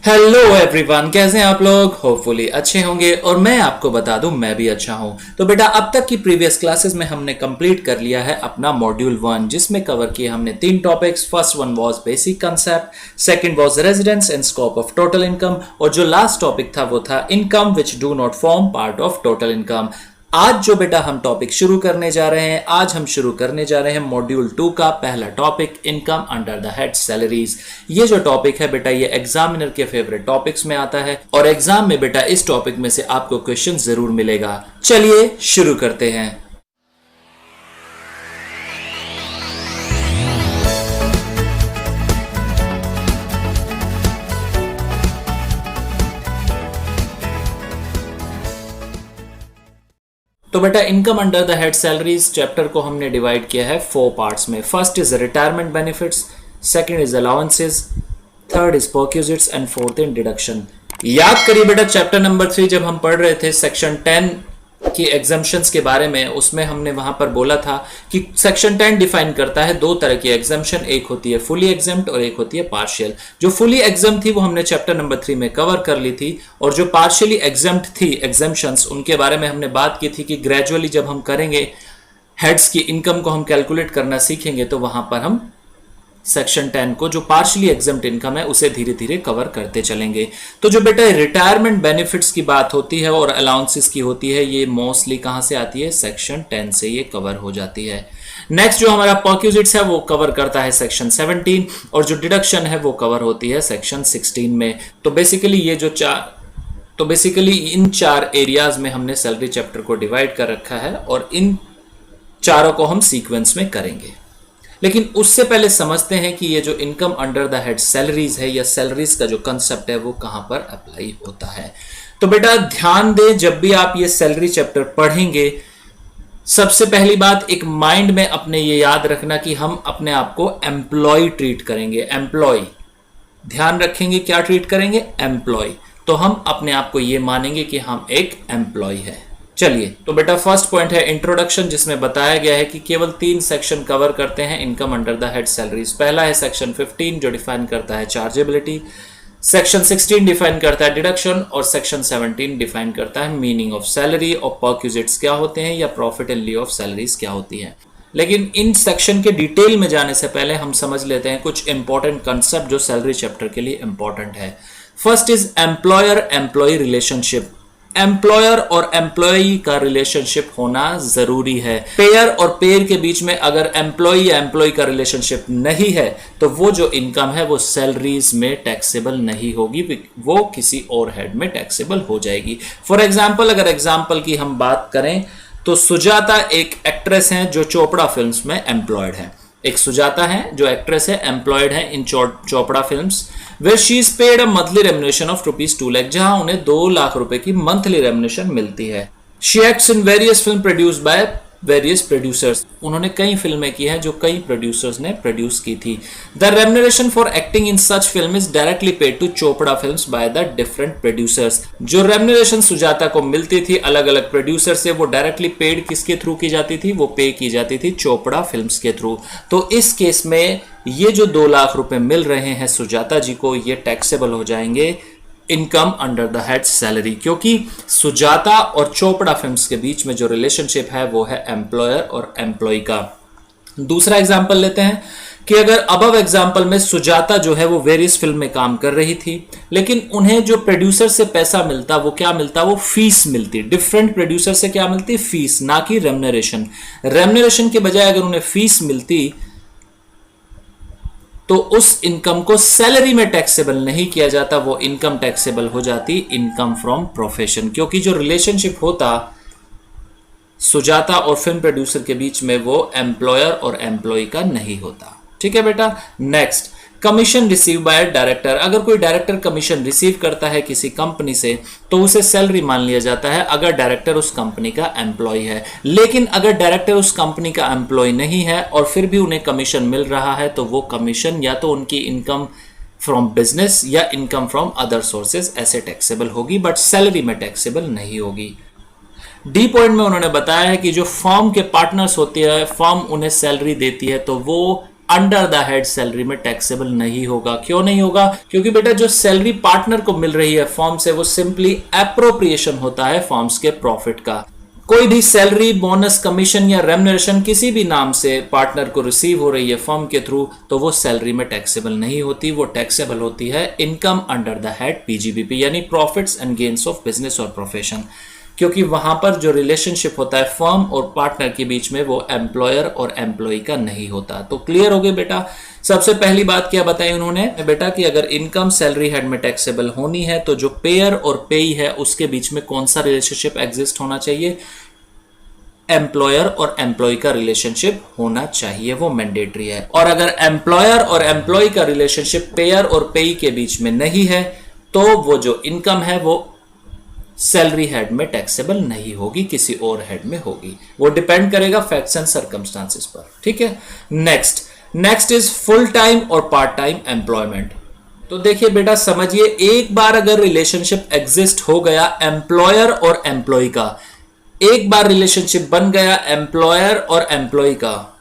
Hello everyone, कैसे हैं आप लोग। होपफुली अच्छे होंगे और मैं आपको बता दूं मैं भी अच्छा हूं। तो बेटा अब तक की प्रीवियस क्लासेस में हमने कंप्लीट कर लिया है अपना मॉड्यूल 1, जिसमें कवर किए हमने 3 topics. First one was basic concept, second was residence and scope of total income, और जो लास्ट टॉपिक था वो था income which do not form part of total income. आज जो बेटा हम टॉपिक शुरू करने जा रहे हैं, आज हम शुरू करने जा रहे हैं मॉड्यूल 2 का पहला topic, income under the head salaries. ये जो टॉपिक है बेटा ये एग्जामिनर के फेवरेट टॉपिक्स में आता है और एग्जाम में बेटा इस टॉपिक में से आपको क्वेश्चन जरूर मिलेगा। चलिए शुरू करते हैं। तो बेटा income under the head salaries chapter को हमने डिवाइड किया है 4 पार्ट्स में। First is retirement benefits, second is allowances, third is perquisites and fourth in deduction. याद करिए बेटा चैप्टर नंबर 3 जब हम पढ़ रहे थे सेक्शन 10 की एग्जाम्पशंस के बारे में, उसमें हमने वहां पर बोला था कि सेक्शन 10 डिफाइन करता है 2 तरह की एग्जाम्पशन, एक होती है फुली एग्जाम्प्ट और एक होती है पार्शियल। जो फुली एग्जाम्प्ट थी वो हमने चैप्टर नंबर 3 में कवर कर ली थी, और जो पार्शियली एग्जाम्प्ट थी एग्जाम्पशंस, उनके बारे में हमने बात की थी कि ग्रेजुअली जब हम करेंगे हेड्स की इनकम को हम कैलकुलेट करना सीखेंगे तो वहां पर हम सेक्शन 10 को जो पार्शियली एग्जम्प्ट इनकम है उसे धीरे धीरे कवर करते चलेंगे। तो जो बेटा रिटायरमेंट बेनिफिट्स की बात होती है और अलाउंसेस की होती है, ये मोस्टली कहां से आती है, सेक्शन 10 से ये कवर हो जाती है। नेक्स्ट जो हमारा परक्यूजिट्स है वो कवर करता है सेक्शन 17, और जो डिडक्शन है वो कवर होती है सेक्शन 16 में। तो बेसिकली इन 4 एरियाज में हमने सैलरी चैप्टर को डिवाइड कर रखा है और इन चारों को हम सीक्वेंस में करेंगे। लेकिन उससे पहले समझते हैं कि ये जो income under the head salaries है या सैलरीज का जो कंसेप्ट है वो कहां पर अप्लाई होता है। तो बेटा ध्यान दें, जब भी आप ये सैलरी चैप्टर पढ़ेंगे सबसे पहली बात एक माइंड में अपने ये याद रखना कि हम अपने आप को एम्प्लॉय ट्रीट करेंगे। एम्प्लॉय ध्यान रखेंगे, क्या ट्रीट करेंगे, एम्प्लॉय। तो हम अपने आप को ये मानेंगे कि हम एक एम्प्लॉय है। चलिए तो बेटा फर्स्ट पॉइंट है इंट्रोडक्शन, जिसमें बताया गया है कि केवल 3 सेक्शन कवर करते हैं income under the head salaries. पहला है सेक्शन 15 जो डिफाइन करता है चार्जेबिलिटी, सेक्शन 16 डिफाइन करता है डिडक्शन, और सेक्शन 17 डिफाइन करता है मीनिंग ऑफ सैलरी और परक्यूजिट्स क्या होते हैं या profit and Leo of salaries क्या होती है। लेकिन इन सेक्शन के डिटेल में जाने से पहले हम समझ लेते हैं कुछ इंपॉर्टेंट कंसेप्ट जो सैलरी चैप्टर के लिए इंपॉर्टेंट है। First is employer employee relationship. Employer और एम्प्लॉय का रिलेशनशिप होना जरूरी है। पेयर और पेयर के बीच में अगर एम्प्लॉय या एम्प्लॉय का रिलेशनशिप नहीं है तो वो जो इनकम है वो सैलरीज में टैक्सेबल नहीं होगी, वो किसी और हेड में टैक्सेबल हो जाएगी। फॉर एग्जाम्पल अगर एग्जाम्पल की हम बात करें तो सुजाता एक एक्ट्रेस है जो चोपड़ा फिल्म्स में एम्प्लॉयड है। एक सुजाता है जो एक्ट्रेस है, एम्प्लॉयड है in Chopra Films, where she is paid a monthly remuneration of ₹2 lakh, जहां उन्हें 2 लाख रुपए की मंथली रेम्युनरेशन मिलती है। She acts in various film produced by various producers. उन्होंने कई फिल्में की हैं जो कई प्रोड्यूसर्स ने प्रोड्यूस की थी। The remuneration for acting in such film is directly paid to Chopra films by the different producers. जो रेम्युनरेशन सुजाता को मिलती थी अलग अलग प्रोड्यूसर से, वो डायरेक्टली पेड किसके थ्रू की जाती थी, वो पे की जाती थी चोपड़ा फिल्म्स के थ्रू। तो इस केस में ये जो 2 लाख रुपए मिल रहे हैं सुजाता जी को, ये टैक्सेबल हो जाएंगे income under the head salary, क्योंकि सुजाता और चोपड़ा फिल्म्स के बीच में जो रिलेशनशिप है वो है एम्प्लॉयर और एम्प्लॉय का। दूसरा एग्जांपल लेते हैं कि अगर अबव एग्जांपल में सुजाता जो है वो वेरियस फिल्म में काम कर रही थी, लेकिन उन्हें जो प्रोड्यूसर से पैसा मिलता वो क्या मिलता, वो फीस मिलती। डिफरेंट प्रोड्यूसर से क्या मिलती, फीस, ना कि रेम्युनरेशन। रेम्युनरेशन के बजाय अगर उन्हें फीस मिलती तो उस इनकम को सैलरी में टैक्सेबल नहीं किया जाता, वो इनकम टैक्सेबल हो जाती इनकम फ्रॉम प्रोफेशन, क्योंकि जो रिलेशनशिप होता सुजाता और फिल्म प्रोड्यूसर के बीच में वो एम्प्लॉयर और एम्प्लॉय का नहीं होता। ठीक है बेटा। Next, commission receive by director. अगर कोई डायरेक्टर कमीशन रिसीव करता है किसी कंपनी से तो उसे सैलरी मान लिया जाता है अगर डायरेक्टर उस कंपनी का एम्प्लॉय है। लेकिन अगर डायरेक्टर उस कंपनी का एम्प्लॉय नहीं है और फिर भी उन्हें कमीशन मिल रहा है तो वो कमीशन या तो उनकी इनकम फ्रॉम बिजनेस या इनकम फ्रॉम अदर सोर्सेज ऐसे टैक्सेबल होगी, बट सैलरी में टैक्सेबल नहीं होगी। डी पॉइंट में उन्होंने बताया है कि जो फर्म के पार्टनर्स होते हैं, फर्म उन्हें सैलरी देती है तो वो अंडर द हेड सैलरी में टैक्सेबल नहीं होगा। क्यों नहीं होगा? क्योंकि बेटा जो सैलरी पार्टनर को मिल रही है फर्म से वो सिंपली एप्रोप्रिएशन होता है फर्म्स के प्रॉफिट का। कोई भी सैलरी, बोनस, कमीशन या रेम्युनरेशन किसी भी नाम से पार्टनर को रिसीव हो रही है फर्म के थ्रू तो वो सैलरी में टैक्सेबल नहीं होती, वो टैक्सेबल होती है income under the head PGBP यानी profits and gains of business or profession. क्योंकि वहां पर जो रिलेशनशिप होता है फर्म और पार्टनर के बीच में वो एम्प्लॉयर और एम्प्लॉय का नहीं होता। तो क्लियर हो गए बेटा। सबसे पहली बात क्या बताई उन्होंने बेटा कि अगर इनकम सैलरी हेड में टैक्सेबल होनी है तो जो पेयर और पेई है उसके बीच में कौन सा रिलेशनशिप एग्जिस्ट होना चाहिए? एम्प्लॉयर और एम्प्लॉय का रिलेशनशिप होना चाहिए, वो मैंडेटरी है। और अगर एम्प्लॉयर और एम्प्लॉय का रिलेशनशिप पेयर और पेई के बीच में नहीं है तो वो जो इनकम है वो सैलरी हेड में टैक्सेबल नहीं होगी, किसी और हेड में होगी। वो डिपेंड करेगा फैक्ट्स एंड सर्कमस्टांसेस पर। ठीक है। नेक्स्ट इज फुल टाइम और पार्ट टाइम एम्प्लॉयमेंट। तो देखिए बेटा समझिए, एक बार अगर रिलेशनशिप एग्जिस्ट हो गया एम्प्लॉयर और एम्प्लॉय का, एक बार रिलेशनशिप बन गया एम्प्लॉयर और एम्प्लॉय का,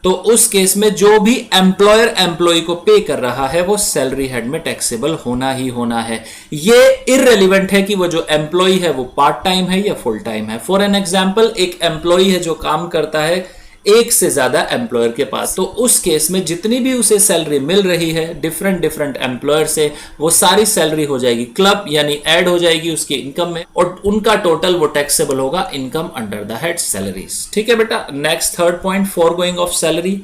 तो उस केस में जो भी एम्प्लॉयर एम्प्लॉय को पे कर रहा है वो सैलरी हेड में टैक्सेबल होना ही होना है। ये इररिलेवेंट है कि वो जो एम्प्लॉय है वो पार्ट टाइम है या फुल टाइम है। फॉर एन एग्जांपल, एक एम्प्लॉय है जो काम करता है एक से ज्यादा एम्प्लॉयर के पास, तो उस केस में जितनी भी उसे सैलरी मिल रही है डिफरेंट एम्प्लॉयर से वो सारी सैलरी हो जाएगी क्लब यानी ऐड हो जाएगी उसकी इनकम में और उनका टोटल वो टैक्सेबल होगा income under the head salaries. ठीक है बेटा। Next third point, foregoing of salary.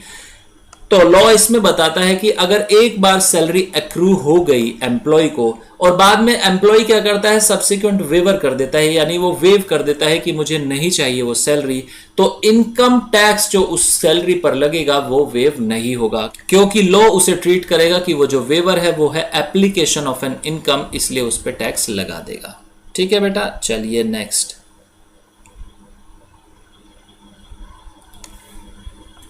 तो लॉ इसमें बताता है कि अगर एक बार सैलरी एक्रू हो गई एम्प्लॉय को और बाद में एम्प्लॉय क्या करता है, सब्सिक्वेंट वेवर कर देता है यानी वो वेव कर देता है कि मुझे नहीं चाहिए वो सैलरी, तो इनकम टैक्स जो उस सैलरी पर लगेगा वो वेव नहीं होगा क्योंकि लॉ उसे ट्रीट करेगा कि वो जो वेवर है वो है एप्लीकेशन ऑफ एन इनकम, इसलिए उस पर टैक्स लगा देगा। ठीक है बेटा। चलिए next.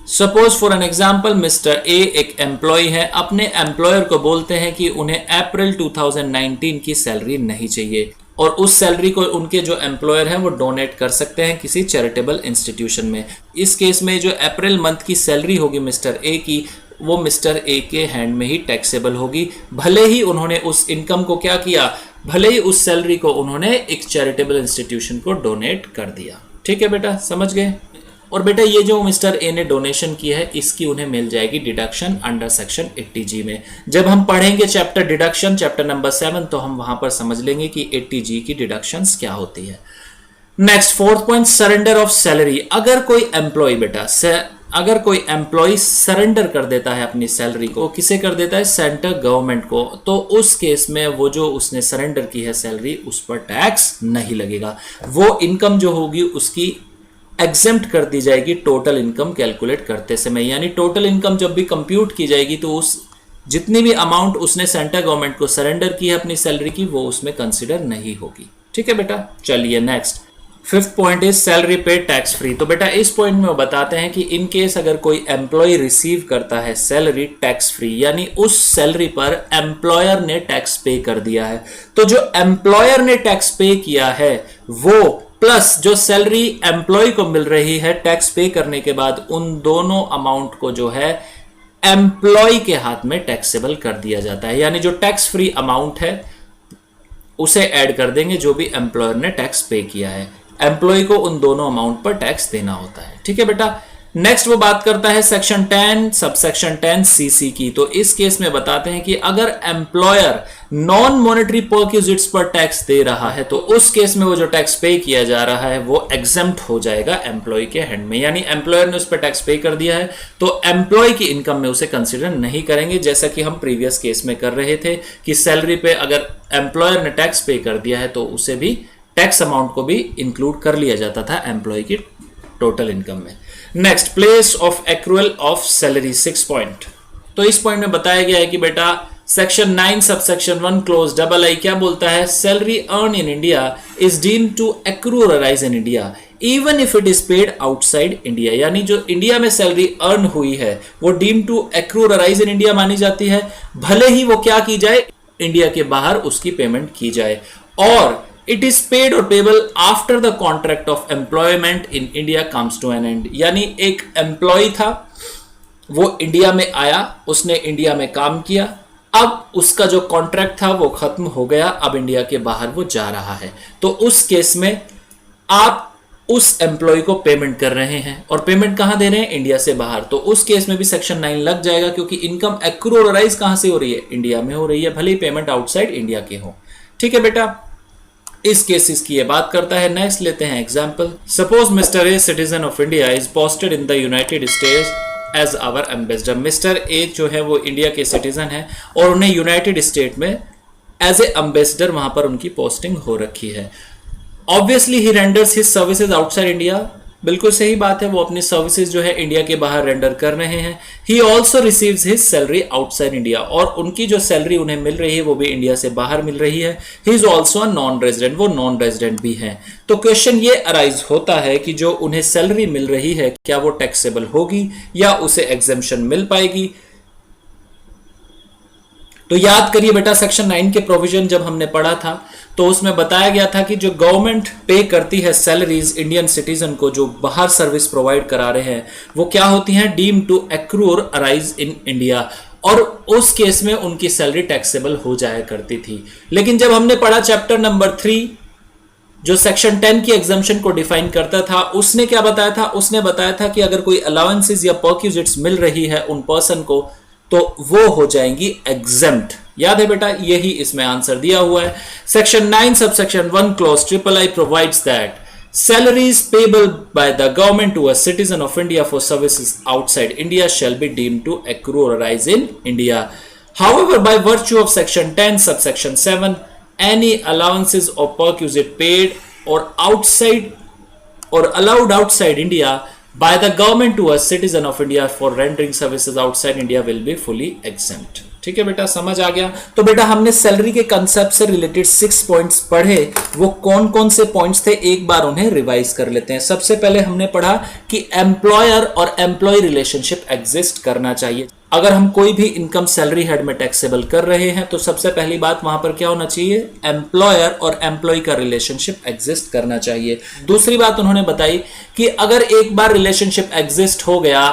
Suppose for an example mister A एक एम्प्लॉय है, अपने एम्प्लॉयर को बोलते हैं कि उन्हें अप्रैल 2019 की सैलरी नहीं चाहिए और उस सैलरी को उनके जो एम्प्लॉयर हैं वो डोनेट कर सकते हैं किसी चैरिटेबल इंस्टीट्यूशन में। इस केस में जो अप्रैल मंथ की सैलरी होगी मिस्टर ए की वो मिस्टर ए के हैंड में ही टैक्सेबल होगी, भले ही उन्होंने उस इनकम को क्या किया, भले ही उस सैलरी को उन्होंने एक चैरिटेबल इंस्टीट्यूशन को डोनेट कर दिया। ठीक है बेटा, समझ गए। और बेटा ये जो मिस्टर ए ने डोनेशन की है इसकी उन्हें मिल जाएगी डिडक्शन अंडर सेक्शन 80G में। जब हम पढ़ेंगे चैप्टर डिडक्शन, चैप्टर नंबर 7, तो हम वहां पर समझ लेंगे कि 80G की डिडक्शंस क्या होती है। Next fourth point, surrender of salary. अगर कोई एम्प्लॉय बेटा अगर कोई एम्प्लॉय सरेंडर कर देता है अपनी सैलरी को, किसे कर देता है, सेंट्रल गवर्नमेंट को, तो उस केस में वो जो उसने सरेंडर की है सैलरी उस पर टैक्स नहीं लगेगा। वो इनकम जो होगी उसकी एग्जेम्प्ट कर दी जाएगी टोटल इनकम कैलकुलेट करते समय, यानी टोटल इनकम जब भी कंप्यूट की जाएगी तो उस जितनी भी अमाउंट उसने सेंट्रल गवर्नमेंट को सरेंडर की है अपनी सैलरी की वो उसमें कंसिडर नहीं होगी। ठीक है बेटा। चलिए next fifth point is salary paid tax free. तो बेटा इस पॉइंट में वो बताते हैं कि इन केस अगर कोई एम्प्लॉय रिसीव करता है सैलरी टैक्स फ्री यानी उस सैलरी पर एम्प्लॉयर ने टैक्स पे कर दिया है, तो जो एम्प्लॉयर ने टैक्स पे किया है वो प्लस जो सैलरी एम्प्लॉय को मिल रही है टैक्स पे करने के बाद, उन दोनों अमाउंट को जो है एम्प्लॉय के हाथ में टैक्सेबल कर दिया जाता है, यानी जो टैक्स फ्री अमाउंट है उसे ऐड कर देंगे जो भी एम्प्लॉयर ने टैक्स पे किया है, एम्प्लॉय को उन दोनों अमाउंट पर टैक्स देना होता है। ठीक है बेटा। नेक्स्ट वो बात करता है सेक्शन 10 सबसेक्शन 10 सीसी की। तो इस केस में बताते हैं कि अगर एम्प्लॉयर नॉन मॉनेटरी परक्विजिट्स पर टैक्स दे रहा है तो उस केस में वो जो टैक्स पे किया जा रहा है वो एग्जेम्प्ट हो जाएगा एम्प्लॉय के हैंड में, यानी एम्प्लॉयर ने उस पर टैक्स पे कर दिया है तो एम्प्लॉय की इनकम में उसे कंसिडर नहीं करेंगे, जैसा कि हम प्रीवियस केस में कर रहे थे कि सैलरी पे अगर एम्प्लॉयर ने टैक्स पे कर दिया है तो उसे भी टैक्स अमाउंट को भी इंक्लूड कर लिया जाता था एम्प्लॉय की टोटल इनकम में। Next place of accrual of salary 6 point. तो इस पॉइंट में बताया गया है कि बेटा section 9 subsection 1 clause double I क्या बोलता है, salary earn in India is deemed to accrue और arise in India even if it is paid outside India, यानी जो इंडिया में सैलरी अर्न हुई है वो डीम टू एक्रू और अराइज इन इंडिया मानी जाती है, भले ही वो क्या की जाए इंडिया के बाहर उसकी पेमेंट की जाए, और इट इज पेड और payable after the contract of employment in India comes to an end, यानी एक एम्प्लॉय था वो इंडिया में आया, उसने इंडिया में काम किया, अब उसका जो कॉन्ट्रैक्ट था वो खत्म हो गया, अब इंडिया के बाहर वो जा रहा है। तो उस केस में आप उस एम्प्लॉय को पेमेंट कर रहे हैं और पेमेंट कहां दे रहे हैं, इंडिया से बाहर, तो उस केस में भी सेक्शन 9 लग जाएगा, क्योंकि इनकम एक्रू और अराइज कहां से हो रही है, इंडिया में हो रही है, भले ही पेमेंट आउटसाइड इंडिया के हो। ठीक है बेटा, इस केसेस की ये बात करता है। नेक्स्ट लेते हैं example. Suppose Mister A citizen of India is posted in the United States as our ambassador. Mister A जो है वो इंडिया के सिटीजन है और उन्हें यूनाइटेड स्टेट में एज ए एम्बेसडर वहां पर उनकी पोस्टिंग हो रखी है। ऑब्वियसली ही renders his services outside India, बिल्कुल सही बात है, वो अपनी सर्विसेज जो है इंडिया के बाहर रेंडर कर रहे हैं। He also receives his salary outside India, और उनकी जो सैलरी उन्हें मिल रही है वो भी इंडिया से बाहर मिल रही है। He is also a non resident, वो नॉन रेजिडेंट भी हैं। तो क्वेश्चन ये अराइज होता है कि जो उन्हें सैलरी मिल रही है क्या वो टैक्सेबल होगी या उसे एग्जेम्पशन मिल पाएगी। तो याद करिए बेटा, सेक्शन 9 के प्रोविजन जब हमने पढ़ा था तो उसमें बताया गया था कि जो गवर्नमेंट पे करती है सैलरीज इंडियन सिटीजन को जो बाहर सर्विस प्रोवाइड करा रहे हैं, वो क्या होती हैं, डीम टू एक्रू और अराइज इन इंडिया, और उस केस में उनकी सैलरी टैक्सेबल हो जाया करती थी। लेकिन जब हमने पढ़ा चैप्टर नंबर 3 जो सेक्शन 10 की एग्जम्पशन को डिफाइन करता था, उसने क्या बताया था, उसने बताया था कि अगर कोई अलाउंसेस या पर्क्यूजिट्स मिल रही है उन पर्सन को तो वो हो जाएंगी एग्जेम्प्ट। याद है बेटा, यही इसमें आंसर दिया हुआ है। Section 9 subsection 1 clause III provides that salaries payable by the government to a citizen of India for services outside India shall be deemed to accrue or arise in India. However, by virtue of section 10 subsection 7, any allowances or perquisite paid or outside or allowed outside India by the government to a citizen of India for rendering services outside India will be fully exempt. ठीक है बेटा, समझ आ गया। तो बेटा हमने salary के concept से रिलेटेड 6 पॉइंट्स पढ़े, वो कौन कौन से पॉइंट्स थे एक बार उन्हें रिवाइज कर लेते हैं। सबसे पहले हमने पढ़ा कि एम्प्लॉयर और एम्प्लॉय रिलेशनशिप एग्जिस्ट करना चाहिए। अगर हम कोई भी इनकम सैलरी हेड में टैक्सेबल कर रहे हैं तो सबसे पहली बात वहां पर क्या होना चाहिए, एम्प्लॉयर और एम्प्लॉय का रिलेशनशिप एग्जिस्ट करना चाहिए। दूसरी बात उन्होंने बताई कि अगर एक बार रिलेशनशिप एग्जिस्ट हो गया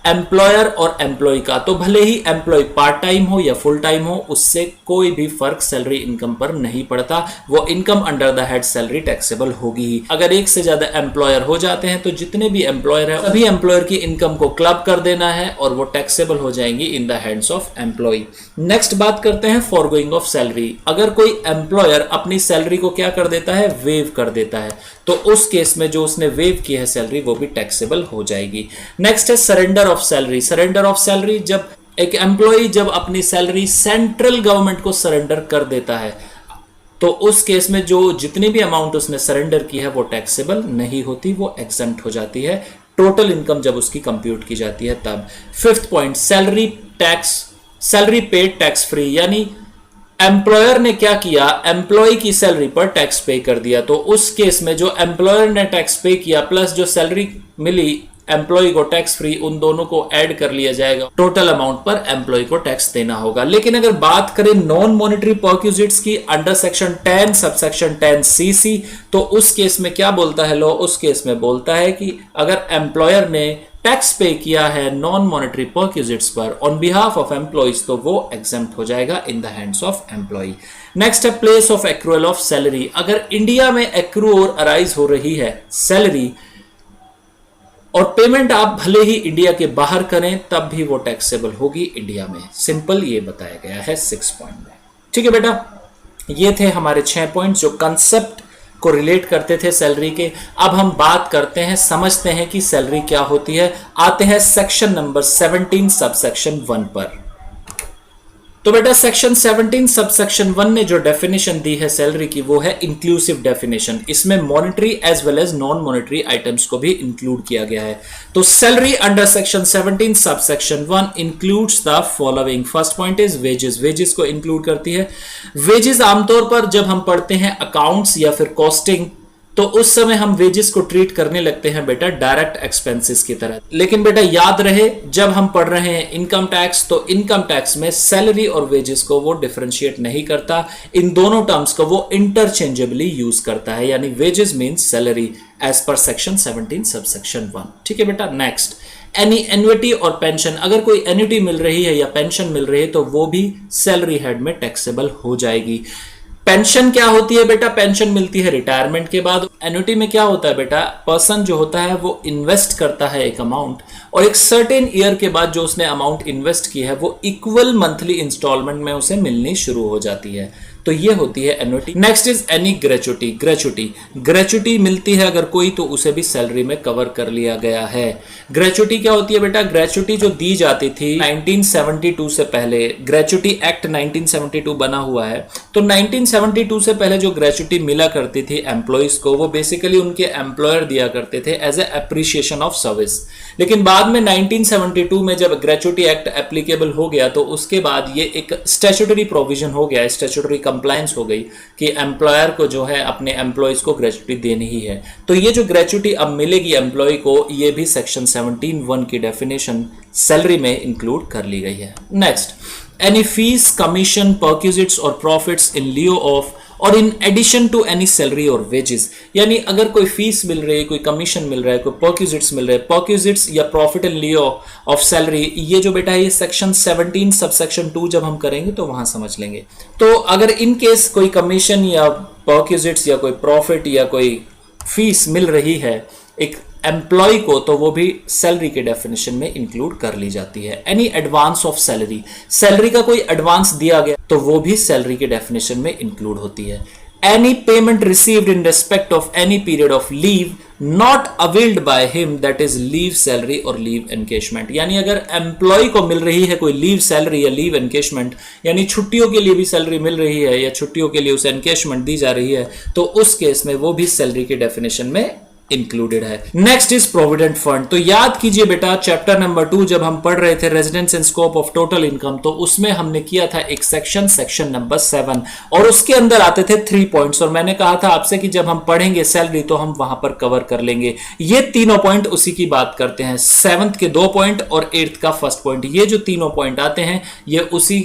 एम्प्लॉयर और एम्प्लॉय का, तो भले ही एम्प्लॉय पार्ट टाइम हो या फुल टाइम हो, उससे कोई भी फर्क सैलरी इनकम पर नहीं पड़ता, वो income under the head salary taxable होगी। अगर एक से ज्यादा एम्प्लॉयर हो जाते हैं तो जितने भी एम्प्लॉयर है सभी एम्प्लॉयर की इनकम को क्लब कर देना है और वो टैक्सेबल हो जाएंगी in the hands of employee. Next बात करते हैं फॉरगोइंग ऑफ सैलरी। अगर कोई एम्प्लॉयर अपनी सैलरी को क्या कर देता है, वेव कर देता है, तो उस केस में जो उसने वेव की है सैलरी वो भी टैक्सेबल हो जाएगी। नेक्स्ट है surrender of salary. Surrender of salary, जब एक एम्प्लॉय जब अपनी सैलरी सेंट्रल गवर्नमेंट को सरेंडर कर देता है तो उस केस में जो जितनी भी अमाउंट उसने सरेंडर की है वो टैक्सेबल नहीं होती, वो एग्जम्प्ट हो जाती है टोटल इनकम जब उसकी कंप्यूट की जाती है तब। 5th point, salary tax, salary paid tax free, यानी एम्प्लॉयर ने क्या किया, एम्प्लॉय की सैलरी पर टैक्स पे कर दिया, तो उस केस में जो एम्प्लॉयर ने टैक्स पे किया प्लस जो सैलरी मिली एम्प्लॉय को टैक्स फ्री, उन दोनों को ऐड कर लिया जाएगा, टोटल अमाउंट पर एम्प्लॉय को टैक्स देना होगा। लेकिन अगर बात करें नॉन मॉनेटरी पर्क्यूजिट्स की अंडर सेक्शन 10 सबसेक्शन 10 CC, तो उस केस में क्या बोलता है लॉ, उस केस में बोलता है कि अगर एम्प्लॉयर ने टैक्स पे किया है नॉन मॉनेटरी पर्क्यूजिट्स पर ऑन बिहाफ ऑफ एम्प्लॉइज तो वो एग्जेम्प्ट हो जाएगा in the hands of employee. Next है place of accrual of salary. अगर इंडिया में एक्रू और अराइज हो रही है सैलरी और पेमेंट आप भले ही इंडिया के बाहर करें तब भी वो टैक्सेबल होगी इंडिया में। सिंपल ये बताया गया है 6 पॉइंट में। ठीक है बेटा, ये थे हमारे 6 पॉइंट जो कंसेप्ट को रिलेट करते थे सैलरी के। अब हम बात करते हैं, समझते हैं कि सैलरी क्या होती है। आते हैं सेक्शन नंबर 17 सबसेक्शन 1 पर। तो बेटा सेक्शन 17 सबसेक्शन 1 ने जो डेफिनेशन दी है सैलरी की वो है इंक्लूसिव डेफिनेशन। इसमें monetary as well as non monetary items को भी इंक्लूड किया गया है। तो salary under section 17 subsection 1 includes the following. First point is wages. Wages को इंक्लूड करती है। वेजेस आमतौर पर जब हम पढ़ते हैं अकाउंट्स या फिर कॉस्टिंग तो उस समय हम वेजेस को ट्रीट करने लगते हैं बेटा डायरेक्ट एक्सपेंसेस की तरह। लेकिन बेटा याद रहे जब हम पढ़ रहे हैं इनकम टैक्स तो इनकम टैक्स में सैलरी और वेजेस को वो डिफरेंशिएट नहीं करता, इन दोनों टर्म्स को वो इंटरचेंजेबली यूज करता है, यानी wages means salary as per section 17 subsection 1। ठीक है बेटा। नेक्स्ट एनी एन्युटी और पेंशन, अगर कोई एन्युटी मिल रही है या पेंशन मिल रही है तो वो भी सैलरी हेड में टैक्सेबल हो जाएगी। पेंशन क्या होती है बेटा? पेंशन मिलती है रिटायरमेंट के बाद। एन्युटी में क्या होता है बेटा? पर्सन जो होता है वो इन्वेस्ट करता है एक अमाउंट, और एक सर्टेन ईयर के बाद जो उसने अमाउंट इन्वेस्ट की है वो इक्वल मंथली इंस्टॉलमेंट में उसे मिलनी शुरू हो जाती है। तो ये होती है annuity. Next is any gratuity. Gratuity मिलती है अगर कोई, तो उसे भी सैलरी में कवर कर लिया गया है। ग्रेचुटी क्या होती है बेटा? ग्रेचुटी जो दी जाती थी 1972 से पहले, ग्रेचुटी एक्ट 1972 बना हुआ है, तो 1972 से पहले जो ग्रेचुटी मिला करती थी एम्प्लॉइज को, वो बेसिकली उनके एम्प्लॉयर दिया करते थे as a appreciation of service. लेकिन बाद में 1972 में जब ग्रेचुटी एक्ट एप्लीकेबल हो गया तो उसके बाद ये एक स्टैट्यूटरी प्रोविजन हो गया, स्टैट्यूटरी कंप्लायंस हो गई कि एम्प्लॉयर को जो है अपने एम्प्लॉइज को ग्रेचुटी देनी ही है। तो ये जो ग्रेचुटी अब मिलेगी एम्प्लॉय को, ये भी सेक्शन 17(1) की डेफिनेशन सैलरी में इंक्लूड कर ली गई है। Next, any fees, commission, perquisites और प्रॉफिट्स इन लियो ऑफ और in addition to any salary और वेजेस, यानी अगर कोई फीस मिल रही है, कोई कमीशन मिल रहा है, कोई परक्विजिट्स मिल रहा है, परक्विजिट्स या profit in lieu of salary, ये जो बेटा है ये सेक्शन 17 सबसेक्शन 2 जब हम करेंगे तो वहां समझ लेंगे। तो अगर इन केस कोई कमीशन या परक्विजिट्स या कोई प्रॉफिट या कोई फीस मिल रही है एक एम्प्लॉय को, तो वो भी सैलरी के डेफिनेशन में इंक्लूड कर ली जाती है। Any advance of salary, salary का कोई एडवांस दिया गया तो वो भी सैलरी के डेफिनेशन में इंक्लूड होती है। Any payment received in respect of any period of leave not availed by him, that is leave salary or leave encashment, यानी अगर एम्प्लॉय को मिल रही है कोई लीव सैलरी या लीव एनकेशमेंट, यानी छुट्टियों के लिए भी सैलरी मिल रही है या छुट्टियों के लिए उसे एनकेशमेंट दी जा रही है, तो उस केस में वो भी सैलरी के डेफिनेशन में इंक्लूडेड है। Next is provident fund. तो याद कीजिए बेटा, चैप्टर नंबर 2 जब हम पढ़ रहे थे residence and scope of total income, तो उसमें हमने किया था एक सेक्शन नंबर 7, और उसके अंदर आते थे 3 पॉइंट्स, और मैंने कहा था आपसे कि जब हम पढ़ेंगे सैलरी तो हम वहां पर कवर कर लेंगे। ये तीनों पॉइंट उसी की बात करते हैं, 7th के 2 पॉइंट और 8th का 1st पॉइंट, ये जो तीनों पॉइंट आते हैं ये उसी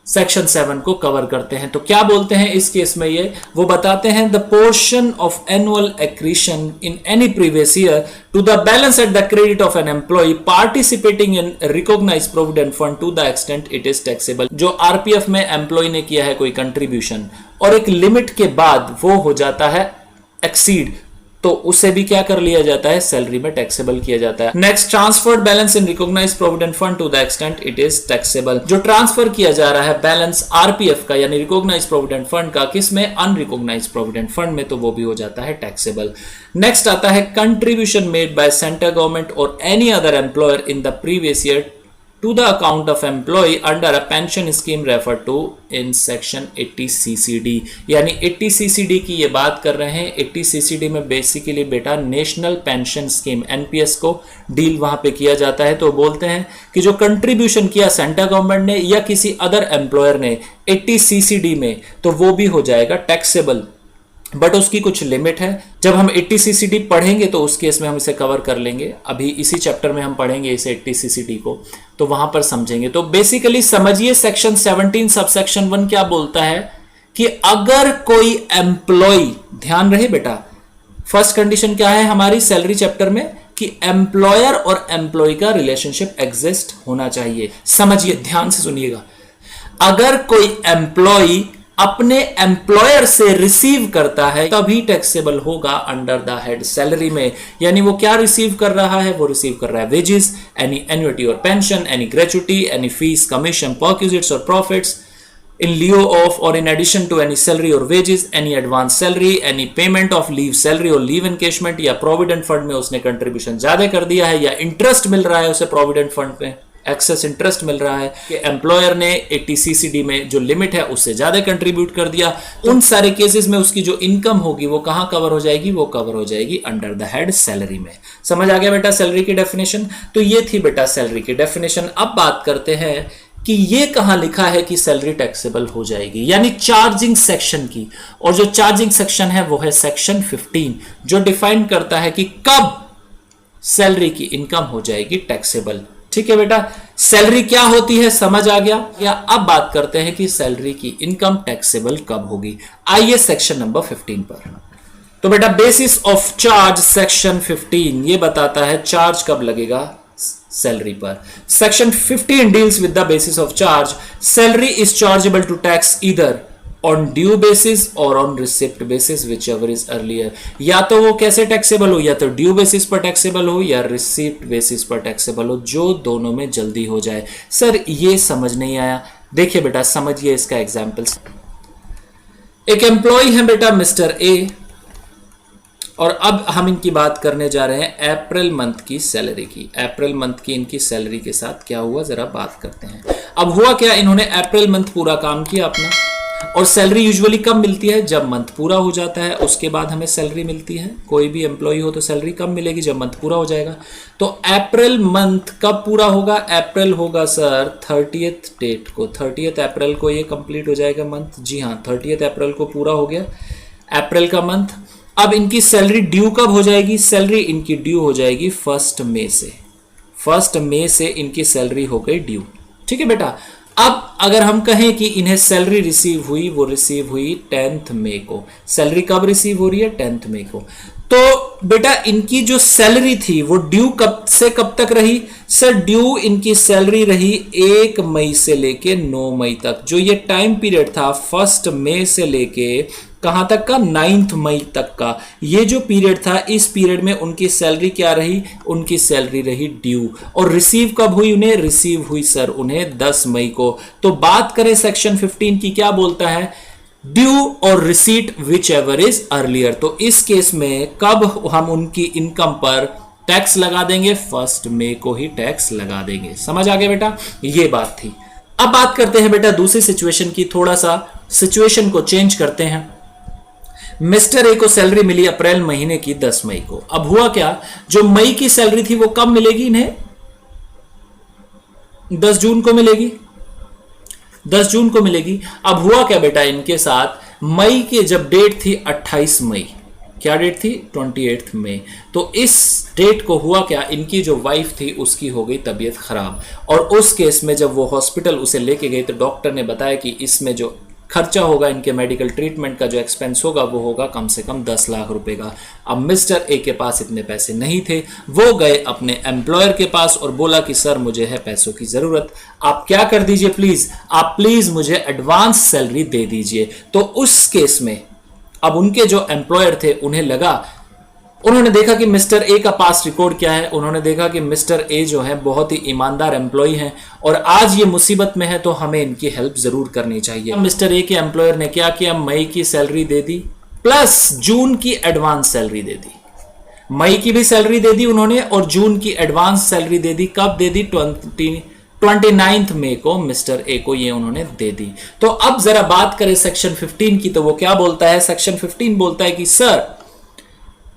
सेक्शन 7 को कवर करते हैं। तो क्या बोलते हैं इस केस में? ये वो बताते हैं the portion of annual accretion in any previous year to the balance at the credit of an employee participating in recognize provident fund to the extent it is taxable. जो आरपीएफ में employee ने किया है कोई contribution और एक limit के बाद वो हो जाता है एक्सीड, तो उसे भी क्या कर लिया जाता है? सैलरी में टैक्सेबल किया जाता है। Next, transferred balance in recognized provident fund to the extent it is taxable. जो ट्रांसफर किया जा रहा है बैलेंस आरपीएफ का यानी रिकॉग्नाइज्ड प्रोविडेंट फंड का, किस में? अनरिकॉग्नाइज्ड प्रोविडेंट फंड में, तो वो भी हो जाता है टैक्सेबल। नेक्स्ट आता है contribution made by central government or any other employer in the previous year to the account of employee under a pension scheme referred to in section 80 CCD, यानी 80 CCD की ये बात कर रहे हैं। 80 CCD में बेसिकली बेटा नेशनल पेंशन स्कीम NPS को डील वहां पे किया जाता है। तो बोलते हैं कि जो कंट्रीब्यूशन किया सेंट्रल गवर्नमेंट ने या किसी अदर एम्प्लॉयर ने 80 CCD में, तो वो भी हो जाएगा टैक्सेबल, बट उसकी कुछ लिमिट है। जब हम 80 CCD पढ़ेंगे तो उस केस में हम इसे कवर कर लेंगे। अभी इसी चैप्टर में हम पढ़ेंगे इसे 80 CCD को, तो वहां पर समझेंगे। तो बेसिकली समझिए सेक्शन 17 सबसेक्शन 1 क्या बोलता है कि अगर कोई एम्प्लॉय, ध्यान रहे बेटा, फर्स्ट कंडीशन क्या है हमारी सैलरी चैप्टर में कि एम्प्लॉयर और एम्प्लॉय का रिलेशनशिप एग्जिस्ट होना चाहिए। समझिए, ध्यान से सुनिएगा। अगर कोई एम्प्लॉय अपने एम्प्लॉयर से रिसीव करता है तभी टैक्सेबल होगा अंडर द हेड सैलरी में। यानी वो क्या रिसीव कर रहा है? वो रिसीव कर रहा है वेजेस, एनी एन्युटी और pension, any gratuity, any fees, commission, perquisites और प्रॉफिट्स इन लियो ऑफ और in addition to any salary और wages, any advance salary, any payment of leave salary or leave encashment, या provident fund में उसने contribution ज्यादा कर दिया है या इंटरेस्ट मिल रहा है उसे प्रोविडेंट फंड में, एक्सेस इंटरेस्ट मिल रहा है कि एम्प्लॉयर ने 80 CCD में जो लिमिट है उससे ज्यादा कंट्रीब्यूट कर दिया। उन सारे केसेस में उसकी जो इनकम होगी वो कहां कवर हो जाएगी? वो कवर हो जाएगी अंडर द हेड सैलरी में। समझ आ गया बेटा सैलरी की डेफिनेशन? तो ये थी बेटा सैलरी की डेफिनेशन। अब बात करते हैं कि ये कहां लिखा है कि सैलरी टैक्सेबल हो जाएगी, यानी चार्जिंग सेक्शन की। और जो चार्जिंग सेक्शन है वो है सेक्शन 15, जो डिफाइन करता है कि कब सैलरी की इनकम हो जाएगी टैक्सेबल। ठीक है बेटा, सैलरी क्या होती है समझ आ गया? या अब बात करते हैं कि सैलरी की इनकम टैक्सेबल कब होगी। आइए सेक्शन नंबर 15 पर। तो बेटा बेसिस ऑफ चार्ज सेक्शन 15 ये बताता है चार्ज कब लगेगा सैलरी पर। Section 15 deals with the basis of charge. Salary is chargeable to tax either on due basis or on receipt basis whichever is earlier. या तो वो कैसे टैक्सेबल हो, या तो ड्यू बेसिस पर टैक्सेबल हो या रिसिप्ट बेसिस पर टैक्सेबल हो, जो दोनों में जल्दी हो जाए। सर ये समझ नहीं आया। देखिए बेटा समझिए इसका एग्जाम्पल। एक एम्प्लॉय है बेटा मिस्टर ए, और अब हम इनकी बात करने जा रहे हैं अप्रैल मंथ की सैलरी की। अप्रैल मंथ की इनकी सैलरी के साथ क्या हुआ जरा बात करते हैं। अब हुआ क्या, इन्होंने अप्रैल मंथ पूरा काम किया अपना, और सैलरी यूजुअली कब मिलती है, जब मंथ पूरा हो जाता है उसके बाद हमें सैलरी मिलती है। कोई भी एम्प्लॉय हो तो सैलरी कब मिलेगी, जब मंथ पूरा हो जाएगा। तो अप्रैल मंथ कब पूरा होगा, अप्रैल होगा सर 30th डेट को, 30th अप्रैल को ये कंप्लीट हो जाएगा मंथ। जी हाँ, 30th अप्रैल को पूरा हो गया अप्रैल का मंथ। अब इनकी सैलरी ड्यू कब हो जाएगी, सैलरी इनकी ड्यू हो जाएगी 1 मई से। 1 मई से इनकी सैलरी हो गई ड्यू। ठीक है बेटा। अब अगर हम कहें कि इन्हें सैलरी रिसीव हुई, वो रिसीव हुई 10th मई को। सैलरी कब रिसीव हो रही है, 10th मई को। तो बेटा इनकी जो सैलरी थी वो ड्यू कब से कब तक रही, सर ड्यू इनकी सैलरी रही 1 मई से लेके 9 मई तक। जो ये टाइम पीरियड था 1 मई से लेके कहां तक का, 9 मई तक का, ये जो पीरियड था, इस पीरियड में उनकी सैलरी क्या रही, उनकी सैलरी रही ड्यू। और रिसीव कब हुई उन्हें, रिसीव हुई सर उन्हें 10 मई को। तो बात करें सेक्शन 15 की, क्या बोलता है, due or receipt whichever is earlier. तो इस केस में कब हम उनकी इनकम पर टैक्स लगा देंगे, 1 मई को ही टैक्स लगा देंगे। समझ आ गया बेटा, ये बात थी। अब बात करते हैं बेटा दूसरी सिचुएशन की, थोड़ा सा सिचुएशन को चेंज करते हैं। मिस्टर ए को सैलरी मिली अप्रैल महीने की 10 मई को। अब हुआ क्या, जो मई की सैलरी थी वो कब मिलेगी इन्हें, 10 जून को मिलेगी, 10 जून को मिलेगी। अब हुआ क्या बेटा इनके साथ, मई की जब डेट थी 28 मई, क्या डेट थी, 28 मई। तो इस डेट को हुआ क्या, इनकी जो वाइफ थी उसकी हो गई तबीयत खराब, और उस केस में जब वो हॉस्पिटल उसे लेके गई तो डॉक्टर ने बताया कि इसमें जो खर्चा होगा, इनके मेडिकल ट्रीटमेंट का जो एक्सपेंस होगा वो होगा कम से कम 10 लाख रुपए का। अब मिस्टर ए के पास इतने पैसे नहीं थे, वो गए अपने एम्प्लॉयर के पास और बोला कि सर मुझे है पैसों की जरूरत, आप क्या कर दीजिए प्लीज, आप प्लीज मुझे एडवांस सैलरी दे दीजिए। तो उस केस में अब उनके जो एम्प्लॉयर थे उन्हें लगा, उन्होंने देखा कि मिस्टर ए का पास रिकॉर्ड क्या है, उन्होंने देखा कि मिस्टर ए जो है बहुत ही ईमानदार एम्प्लॉय हैं और आज ये मुसीबत में है तो हमें इनकी हेल्प जरूर करनी चाहिए। मिस्टर ए के एम्प्लॉयर ने क्या किया, मई की सैलरी दे दी प्लस जून की एडवांस सैलरी दे दी। मई की भी सैलरी दे दी उन्होंने और जून की एडवांस सैलरी दे दी। कब दे दी, 29 मई को मिस्टर ए को ये उन्होंने दे दी। तो अब जरा बात करें सेक्शन 15 की, तो वो क्या बोलता है, सेक्शन 15 बोलता है कि सर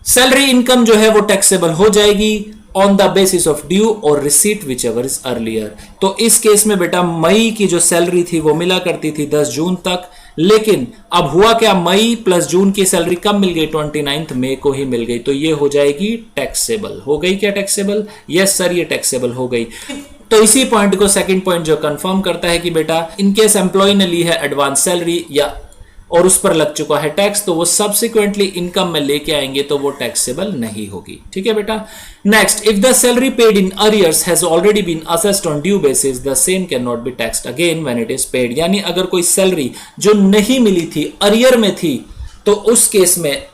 सैलरी इनकम जो है वो टैक्सेबल हो जाएगी on the basis of due or receipt whichever is earlier. तो इस केस में बेटा मई की जो सैलरी थी वो मिला करती थी 10 जून तक, लेकिन अब हुआ क्या, मई प्लस जून की सैलरी कब मिल गई, 29 मई को ही मिल गई। तो ये हो जाएगी टैक्सेबल। हो गई क्या टैक्सेबल, यस सर ये टैक्सेबल हो गई। तो इसी पॉइंट को सेकंड पॉइंट जो कंफर्म करता है कि बेटा इनकेस एम्प्लॉय ने ली है एडवांस सैलरी या और उस पर लग चुका है टैक्स, तो वो सब्सिक्वेंटली इनकम में लेके आएंगे तो वो टैक्सेबल नहीं होगी। ठीक है बेटा। Next, if the salary paid in arrears has already been assessed on due basis the same can not be taxed again when it is paid. यानी अगर कोई सैलरी जो नहीं मिली थी, अरियर में थी, तो उस केस में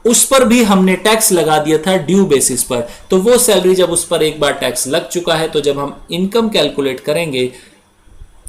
उस पर भी हमने टैक्स लगा दिया था ड्यू बेसिस पर, तो वो सैलरी जब उस पर एक बार टैक्स लग चुका है तो जब हम इनकम कैलकुलेट करेंगे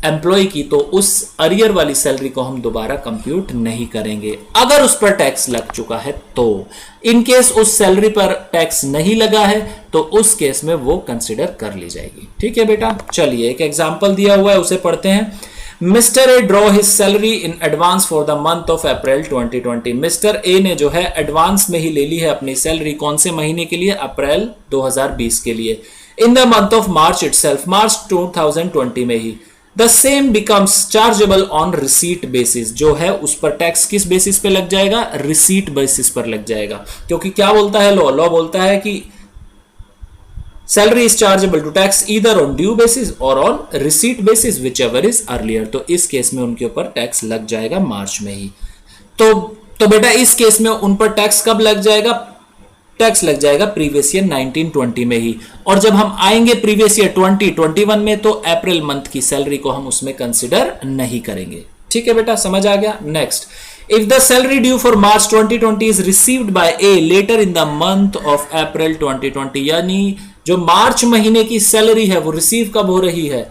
एम्प्लॉय की तो उस अरियर वाली सैलरी को हम दोबारा कंप्यूट नहीं करेंगे अगर उस पर टैक्स लग चुका है। तो इन केस उस सैलरी पर टैक्स नहीं लगा है तो उस केस में वो कंसिडर कर ली जाएगी। ठीक है बेटा, चलिए एक एग्जांपल दिया हुआ है उसे पढ़ते हैं। Mister A draw his salary in advance for the month of April 2020। Mister A ने जो है एडवांस में ही ले ली है अपनी सैलरी, कौन से महीने के लिए, अप्रैल 2020 के लिए। In the month of March itself, March 2020 में ही the same becomes chargeable on receipt basis. जो है उस पर टैक्स किस बेसिस पे लग जाएगा, रिसीट बेसिस पर लग जाएगा। क्योंकि क्या बोलता है लॉ बोलता है कि salary is chargeable to tax either on due basis or on receipt basis whichever is earlier. तो इस केस में उनके ऊपर टैक्स लग जाएगा मार्च में ही। तो बेटा इस केस में उन पर टैक्स कब लग जाएगा, टैक्स लग जाएगा प्रीवियस ईयर 1920 में ही। और जब हम आएंगे प्रीवियस ईयर 2021 में तो अप्रैल मंथ की सैलरी को हम उसमें कंसिडर नहीं करेंगे। ठीक है बेटा, समझ आ गया। Next, if the salary due for March 2020 is received by A later in the month of April 2020, यानी जो मार्च महीने की सैलरी है वो रिसीव कब हो रही है?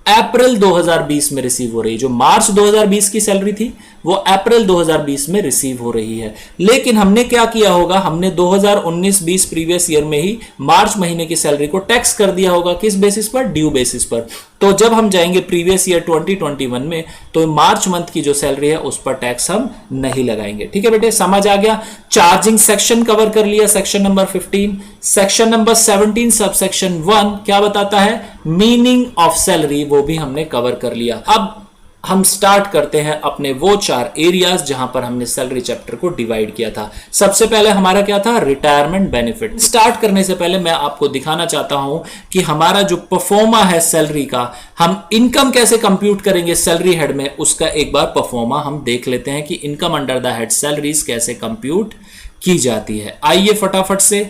अप्रैल 2020 में रिसीव हो रही है। जो मार्च 2020 की सैलरी थी वो अप्रैल 2020 में रिसीव हो रही है। लेकिन हमने क्या किया होगा, हमने 2019-20 प्रीवियस ईयर में ही मार्च महीने की सैलरी को टैक्स कर दिया होगा। किस बेसिस पर? ड्यू बेसिस पर। तो जब हम जाएंगे प्रीवियस ईयर 2021 में तो मार्च मंथ की जो सैलरी है उस पर टैक्स हम नहीं लगाएंगे। ठीक है बेटे, समझ आ गया। चार्जिंग सेक्शन कवर कर लिया, section number 15। Section number 17 sub section 1 क्या बताता है? मीनिंग ऑफ सैलरी, वो भी हमने कवर कर लिया। अब हम स्टार्ट करते हैं अपने वो 4 एरियाज जहां पर हमने सैलरी चैप्टर को डिवाइड किया था। सबसे पहले हमारा क्या था? Retirement benefit. स्टार्ट करने से पहले मैं आपको दिखाना चाहता हूं कि हमारा जो परफॉर्मा है सैलरी का, हम इनकम कैसे कंप्यूट करेंगे सैलरी हेड में, उसका एक बार परफॉर्मा हम देख लेते हैं कि income under the head salaries कैसे कंप्यूट की जाती है। आइए फटाफट से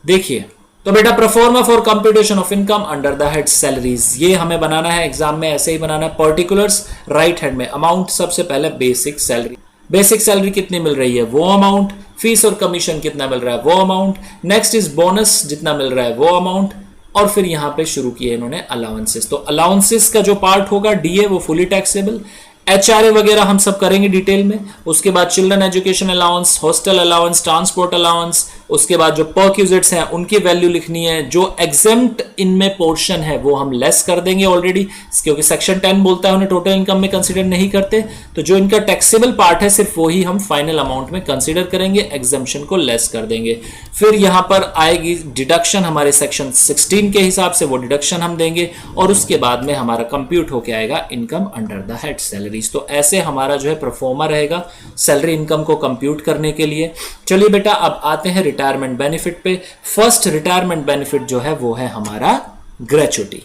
देखिए। तो बेटा, proforma for computation of income under the head salaries, ये हमें बनाना है एग्जाम में, ऐसे ही बनाना है। पर्टिकुलर्स राइट हैंड में, अमाउंट सबसे पहले बेसिक सैलरी। बेसिक सैलरी कितनी मिल रही है वो अमाउंट, फीस और कमीशन कितना मिल रहा है वो अमाउंट, नेक्स्ट इज बोनस जितना मिल रहा है वो अमाउंट, और फिर यहां पे शुरू किए इन्होंने अलाउंसेस। तो अलाउंसेस का जो पार्ट होगा डीए वो फुली टैक्सेबल, एचआरए वगैरह हम सब करेंगे डिटेल में। उसके बाद children education allowance, hostel allowance, transport allowance, उसके बाद जो परक्यूजिट्स हैं उनकी वैल्यू लिखनी है। जो एग्जेम्प्ट इनमें पोर्शन है वो हम लेस कर देंगे ऑलरेडी, क्योंकि सेक्शन 10 बोलता है उन्हें टोटल इनकम में कंसीडर नहीं करते। तो जो इनका टैक्सेबल पार्ट है सिर्फ वही हम फाइनल अमाउंट में कंसीडर करेंगे, एग्जेम्पशन को लेस कर देंगे। फिर यहां पर आएगी डिडक्शन, हमारे सेक्शन 16 के हिसाब से वो डिडक्शन हम देंगे, और उसके बाद में हमारा कंप्यूट होके आएगा income under the head salaries. तो ऐसे हमारा जो है परफॉर्मा रहेगा सैलरी इनकम को कंप्यूट करने के लिए। चलिए बेटा, अब आते हैं रिटायरमेंट बेनिफिट पे। फर्स्ट रिटायरमेंट बेनिफिट जो है वो है हमारा ग्रेचुटी।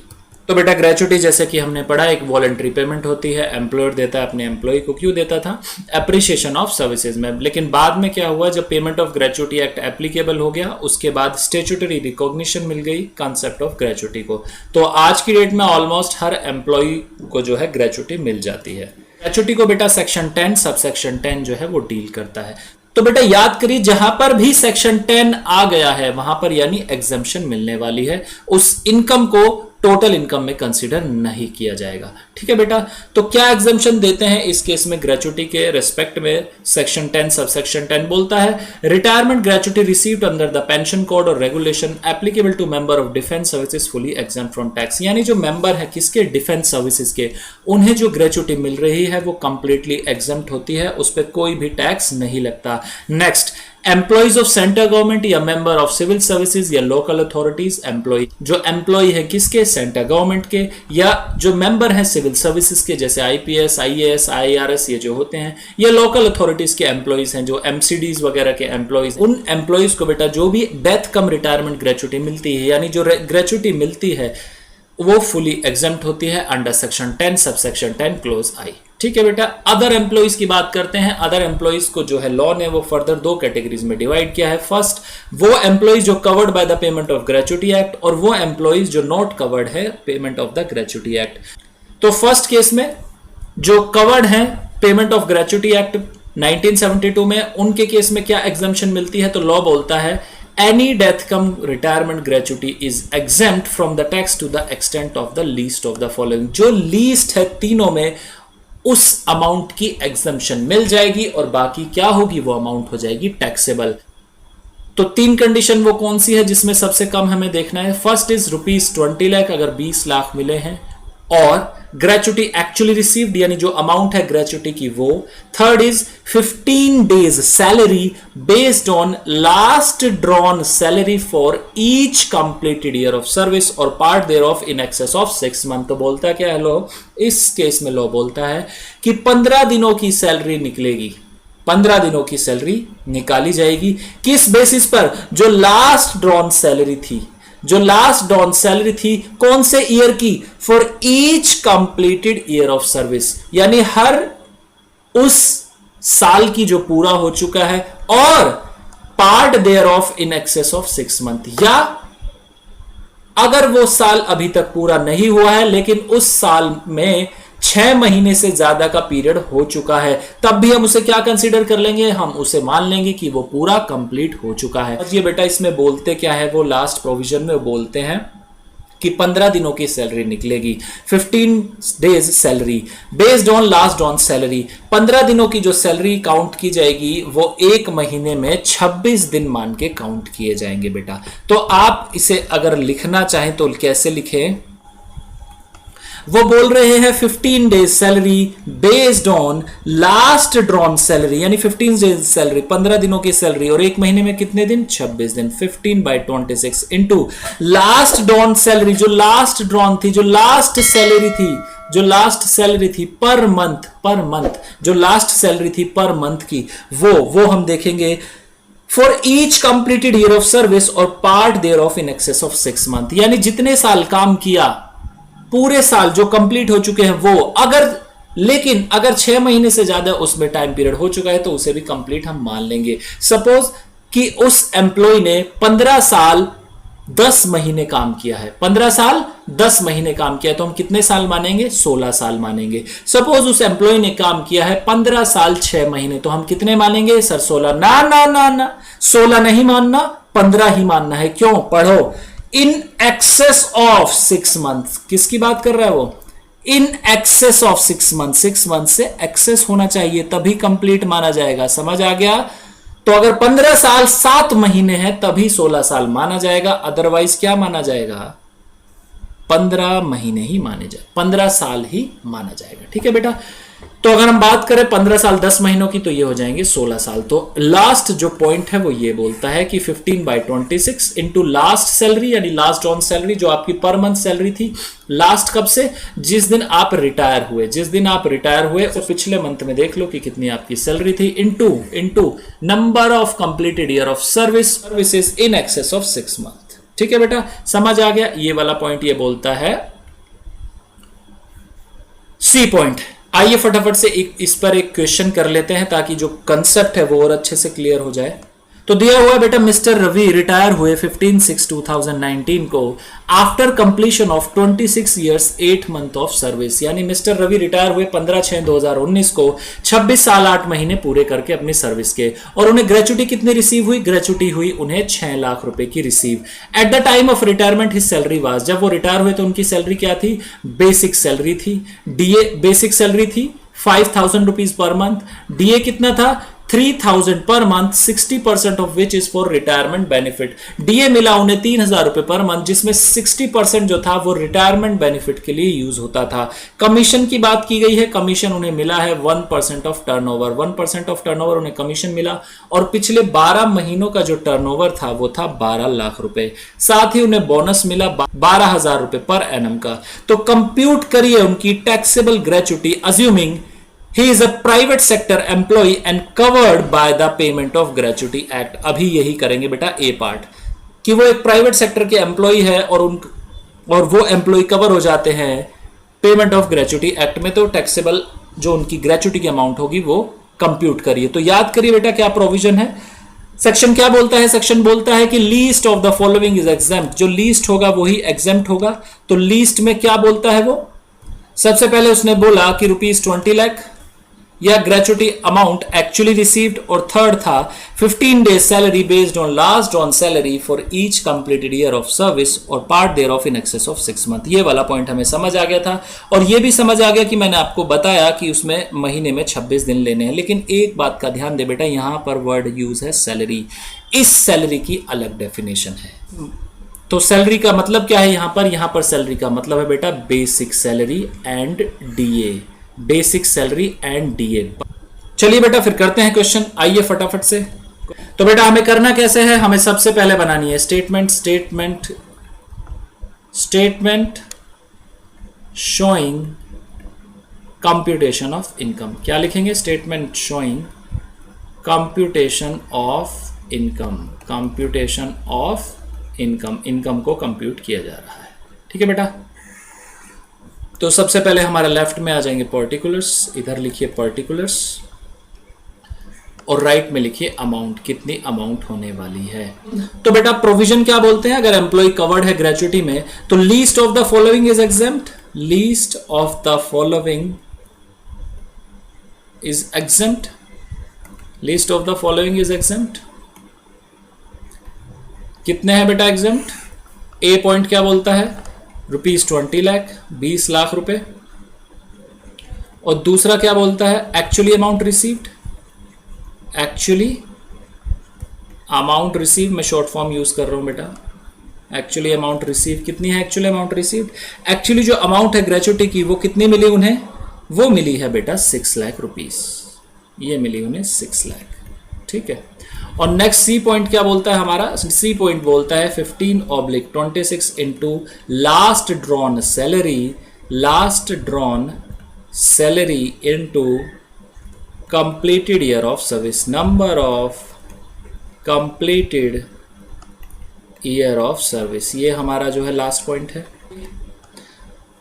तो बेटा, ग्रेचुटी जैसे कि हमने पढ़ा एक वॉलंटरी पेमेंट होती है, एम्प्लॉयर देता है अपने एम्प्लॉय को। क्यों देता था? एप्रिसिएशन ऑफ सर्विसेज में। लेकिन बाद में क्या हुआ, जब payment of gratuity act applicable हो गया उसके बाद स्टेचुटरी रिकॉग्निशन मिल गई कंसेप्ट ऑफ ग्रेचुटी को। तो आज की डेट में ऑलमोस्ट हर एम्प्लॉय को जो है ग्रेचुटी मिल जाती है। ग्रेचुटी को बेटा सेक्शन 10 सब सेक्शन 10 जो है वो डील करता है। तो बेटा याद करिए, जहां पर भी सेक्शन 10 आ गया है वहां पर यानी एग्जम्पशन मिलने वाली है, उस इनकम को टोटल इनकम में कंसीडर नहीं किया जाएगा। ठीक है बेटा, तो क्या एग्जम्पशन देते हैं इस केस में ग्रेचुटी के रेस्पेक्ट में? सेक्शन 10 सब सेक्शन 10 बोलता है retirement gratuity received under the pension code or regulation applicable to member of defence services fully exempt from tax. यानी जो मेंबर है किसके? डिफेंस सर्विसेज के, उन्हें जो ग्रेचुटी मिल रही है वो कंप्लीटली एग्जम्प्ट होती है, उस पर कोई भी टैक्स नहीं लगता। Next, employees of central government या मेंबर ऑफ सिविल सर्विसेज या लोकल अथॉरिटीज। एम्प्लॉय जो एम्प्लॉय है किसके? सेंट्रल गवर्नमेंट के, या जो मेंबर है सिविल सर्विसेज के जैसे आईपीएस, आईएएस, आईआरएस ये जो होते हैं, या लोकल अथॉरिटीज के एम्प्लॉइज हैं जो एमसीडीज वगैरह के एम्प्लॉइज। उन एम्प्लॉइज को बेटा जो भी डेथ कम रिटायरमेंट ग्रेचुटी मिलती है, यानी जो ग्रेचुटी मिलती है वो फुली एग्जम्प्ट होती है under section 10 sub section 10 close आई। ठीक है बेटा, अदर एम्प्लॉइज की बात करते हैं। अदर एम्प्लॉइज को जो है लॉ ने वो फर्दर 2 कैटेगरीज में डिवाइड किया है। फर्स्ट, वो एम्प्लॉइज जो covered by the payment of gratuity act, और वो एम्प्लॉइज जो नॉट कवर्ड है payment of the gratuity act. तो फर्स्ट केस में जो कवर्ड है पेमेंट ऑफ ग्रेचुटी एक्ट 1972 में, उनके केस में क्या एग्जम्पशन मिलती है? तो लॉ बोलता है any death cum retirement gratuity is exempt from the tax to the extent of the least of the following। जो लीस्ट है तीनों में उस अमाउंट की एग्जम्पशन मिल जाएगी और बाकी क्या होगी वो अमाउंट हो जाएगी टैक्सेबल। तो 3 कंडीशन वो कौन सी है जिसमें सबसे कम हमें देखना है? फर्स्ट इज ₹20 लाख, अगर 20 लाख मिले हैं, और ग्रेचुटी एक्चुअली रिसीव्ड यानी जो अमाउंट है ग्रेचुटी की वो। Third is 15 days salary based on last drawn salary for each completed year of service or part there of in excess of 6 month. तो बोलता क्या है लॉ? इस केस में लॉ बोलता है कि 15 दिनों की सैलरी निकलेगी, 15 दिनों की सैलरी निकाली जाएगी। किस बेसिस पर? जो लास्ट ड्रॉन सैलरी थी, जो लास्ट ड्रॉन सैलरी थी कौन से ईयर की? For each completed year of service, यानी हर उस साल की जो पूरा हो चुका है और part there of in excess of 6 month, या अगर वो साल अभी तक पूरा नहीं हुआ है लेकिन उस साल में 6 महीने से ज्यादा का पीरियड हो चुका है, तब भी हम उसे क्या कंसीडर कर लेंगे, हम उसे मान लेंगे कि वो पूरा कंप्लीट हो चुका है। और ये बेटा इसमें बोलते क्या है, वो लास्ट प्रोविजन में बोलते हैं कि 15 दिनों की सैलरी निकलेगी, 15 days salary based on last ऑन सैलरी। 15 दिनों की जो सैलरी काउंट की जाएगी वो एक महीने में 26 दिन मान के काउंट किए जाएंगे बेटा। तो आप इसे अगर लिखना चाहें तो कैसे लिखें, वो बोल रहे हैं 15 days salary based on last drawn salary, यानी 15 डेज सैलरी 15 दिनों की सैलरी, और एक महीने में कितने दिन, 26 दिन। 15/26 इंटू लास्ट ड्रॉन सैलरी, जो लास्ट ड्रॉन थी, जो लास्ट सैलरी थी, जो लास्ट सैलरी थी पर मंथ जो लास्ट सैलरी थी पर मंथ की, वो हम देखेंगे for each completed year of service or part there of in excess of 6 month, यानी जितने साल काम किया, पूरे साल जो कंप्लीट हो चुके हैं वो, लेकिन अगर 6 महीने से ज्यादा उसमें टाइम पीरियड हो चुका है तो उसे भी कंप्लीट हम मान लेंगे। सपोज कि उस एम्प्लॉय ने 15 साल 10 महीने काम किया है, 15 साल 10 महीने काम किया है, तो हम कितने साल मानेंगे, 16 साल मानेंगे। सपोज उस एम्प्लॉय ने काम किया है 15 साल 6 महीने, तो हम कितने मानेंगे सर, 16। ना 16 नहीं मानना, 15 ही मानना है। क्यों, पढ़ो, इन एक्सेस ऑफ 6 मंथ, किसकी बात कर रहा है वो, इन एक्सेस ऑफ 6 मंथ, 6 मंथ से एक्सेस होना चाहिए तभी कंप्लीट माना जाएगा। समझ आ गया? तो अगर 15 साल 7 महीने हैं तभी 16 साल माना जाएगा, अदरवाइज क्या माना जाएगा, 15 महीने ही माने जाए, 15 साल ही माना जाएगा। ठीक है बेटा, तो अगर हम बात करें 15 साल 10 महीनों की तो ये हो जाएंगे 16 साल। तो लास्ट जो पॉइंट है वो ये बोलता है कि 15/26 इंटू लास्ट सैलरी, यानी लास्ट ऑन सैलरी जो आपकी पर मंथ सैलरी थी, लास्ट कब से, जिस दिन आप रिटायर हुए, जिस दिन आप रिटायर हुए और पिछले मंथ में देख लो कि कितनी आपकी सैलरी थी, into number of completed year of services in excess of 6 month. ठीक है बेटा, समझ आ गया? ये वाला पॉइंट ये बोलता है सी पॉइंट। आइए फटाफट से इस पर एक क्वेश्चन कर लेते हैं ताकि जो कंसेप्ट है वो और अच्छे से क्लियर हो जाए। तो दिया हुआ है बेटा, मिस्टर रवि रिटायर हुए 15/6/2019 को after completion of 26 years 8 month of service, यानी मिस्टर रवि रिटायर हुए 15/6/2019 को 26 साल 8 महीने पूरे करके अपनी सर्विस के, और उन्हें ग्रेचुटी कितनी रिसीव हुई, ग्रेचुटी हुई उन्हें 6 लाख रुपए की receive. At the time of retirement his salary was, जब वो रिटायर हुए तो उनकी सैलरी क्या थी, बेसिक सैलरी थी, डीए बेसिक सैलरी थी 5,000 रुपीज पर मंथ, डीए कितना था 3,000 per month, 60% of which is for retirement benefit. DA मिला उन्हें 3,000 रुपए पर मंथ, जिसमें 60% जो था वो रिटायरमेंट बेनिफिट के लिए यूज होता था। कमीशन की बात की गई है, कमीशन उन्हें मिला है 1% ऑफ टर्नओवर, 1% ऑफ टर्नओवर उन्हें कमीशन मिला, और पिछले 12 महीनों का जो टर्नओवर था वो था 12 लाख रुपए। साथ ही उन्हें बोनस मिला 12,000 रुपए पर एनम का। तो कंप्यूट करिए उनकी taxable gratuity, assuming he is a private sector employee and covered by the payment of gratuity act। अभी यही करेंगे बेटा ए पार्ट, कि वो एक प्राइवेट सेक्टर के एम्प्लॉय है और वो एम्प्लॉय कवर हो जाते हैं पेमेंट ऑफ ग्रेचुटी एक्ट में, तो टैक्सेबल जो उनकी ग्रेचुटी की अमाउंट होगी वो कंप्यूट करिए। तो याद करिए बेटा क्या प्रोविजन है, सेक्शन क्या बोलता है, सेक्शन बोलता है कि least of the following is exempt, जो लीस्ट होगा वही एग्जेम्प्ट होगा। तो लीस्ट में क्या बोलता है वो, सबसे पहले उसने बोला कि ₹20 लाख या ग्रेचुटी अमाउंट एक्चुअली रिसीव्ड, और थर्ड था 15 days salary based on last ऑन salary for each completed year of service or part there of in excess of 6 month. ये वाला पॉइंट हमें समझ आ गया था, और ये भी समझ आ गया कि मैंने आपको बताया कि उसमें महीने में 26 दिन लेने हैं। लेकिन एक बात का ध्यान दे बेटा, यहां पर वर्ड यूज है सैलरी, इस सैलरी की अलग डेफिनेशन है। तो सैलरी का मतलब क्या है, यहां पर सैलरी का मतलब है बेटा basic salary and DA, basic salary and DA. चलिए बेटा फिर करते हैं क्वेश्चन, आइए फटाफट से। तो बेटा हमें करना कैसे है, हमें सबसे पहले बनानी है statement showing computation of income. क्या लिखेंगे, statement showing computation of income, income को कंप्यूट किया जा रहा है। ठीक है बेटा, तो सबसे पहले हमारा लेफ्ट में आ जाएंगे पर्टिकुलर्स, इधर लिखिए पर्टिकुलर्स, और राइट में लिखिए अमाउंट, कितनी अमाउंट होने वाली है। तो बेटा प्रोविजन क्या बोलते हैं, अगर एम्प्लॉय कवर्ड है ग्रेचुटी में तो least of the following is exempt, least of the following is exempt, least of the following is exempt. कितने हैं बेटा एग्जेम्प्ट? ए पॉइंट क्या बोलता है, ₹20 लाख, 20 लाख रुपए। और दूसरा क्या बोलता है, actually amount received, actually amount receive, मैं शॉर्ट फॉर्म यूज कर रहा हूं बेटा, एक्चुअली अमाउंट रिसीव। कितनी है एक्चुअली अमाउंट रिसीव्ड? एक्चुअली जो अमाउंट है ग्रेचुटी की वो कितनी मिली उन्हें, वो मिली है बेटा 6 लाख रुपीस, ये मिली उन्हें 6 लाख, ठीक है। और नेक्स्ट सी पॉइंट क्या बोलता है हमारा, सी पॉइंट बोलता है 15/26 into last drawn salary, last drawn salary into completed year of service, number of completed year of service, ये हमारा जो है लास्ट पॉइंट है।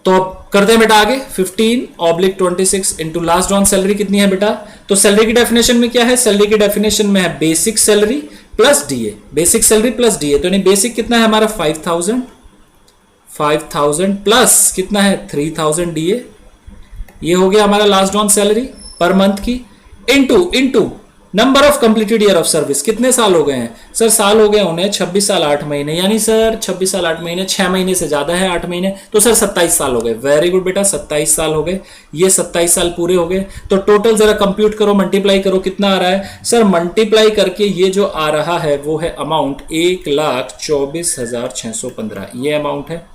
तो अब करते हैं बेटा आगे, 15/26 इंटू लास्ट ड्रॉन सैलरी कितनी है बेटा, तो सैलरी की डेफिनेशन में क्या है, सैलरी की डेफिनेशन में है basic salary plus DA, basic salary plus DA. तो बेसिक कितना है हमारा 5000 प्लस कितना है 3000 डीए, ये हो गया हमारा last drawn salary per month की, into number of completed year of service, कितने साल हो गए हैं सर, साल हो गए उन्हें 26 साल 8 महीने, यानी सर 26 साल 8 महीने 6 महीने से ज्यादा है 8 महीने, तो सर 27 साल हो गए। वेरी गुड बेटा, 27 साल हो गए, ये 27 साल पूरे हो गए। तो टोटल जरा कंप्यूट करो, मल्टीप्लाई करो, कितना आ रहा है सर, मल्टीप्लाई करके ये जो आ रहा है वो है अमाउंट 1,24,615, ये अमाउंट है।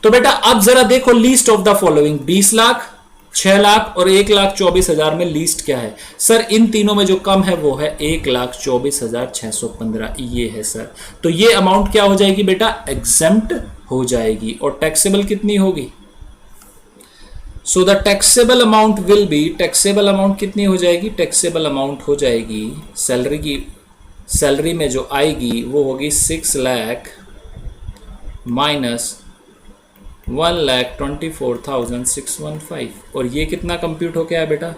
तो बेटा अब जरा देखो least of the following, 20 lakh, 6 lakh और 1,24,000 में लीस्ट क्या है सर, इन तीनों में जो कम है वो है 1,24,615, ये है सर। तो ये अमाउंट क्या हो जाएगी बेटा, एग्जेम्प्ट हो जाएगी। और टैक्सेबल कितनी होगी, so the taxable amount will be, taxable amount कितनी हो जाएगी, टैक्सेबल अमाउंट हो जाएगी सैलरी की, सैलरी में जो आएगी वो होगी 6 लाख माइनस 1,24,615, और ये कितना कंप्यूट हो गया बेटा,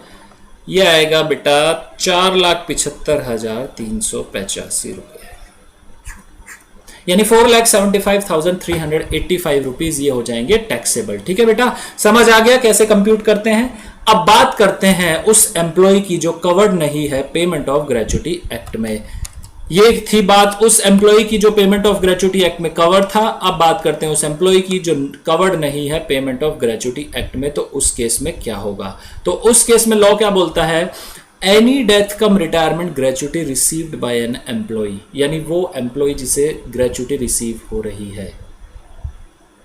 ये आएगा बेटा 4,75,385 रुपए, यानी 4,75,385 रुपीज ये हो जाएंगे टैक्सेबल। ठीक है बेटा, समझ आ गया कैसे कंप्यूट करते हैं। अब बात करते हैं उस एम्प्लॉय की जो कवर्ड नहीं है पेमेंट ऑफ ग्रेचुटी एक्ट में। ये थी बात उस एम्प्लॉय की जो पेमेंट ऑफ ग्रेचुटी एक्ट में कवर था। अब बात करते हैं उस एम्प्लॉय की जो कवर्ड नहीं है पेमेंट ऑफ ग्रेचुटी एक्ट में, तो उस केस में क्या होगा। तो उस केस में लॉ क्या बोलता है, any death cum retirement gratuity received by an employee, यानी वो एम्प्लॉय जिसे ग्रेचुटी रिसीव हो रही है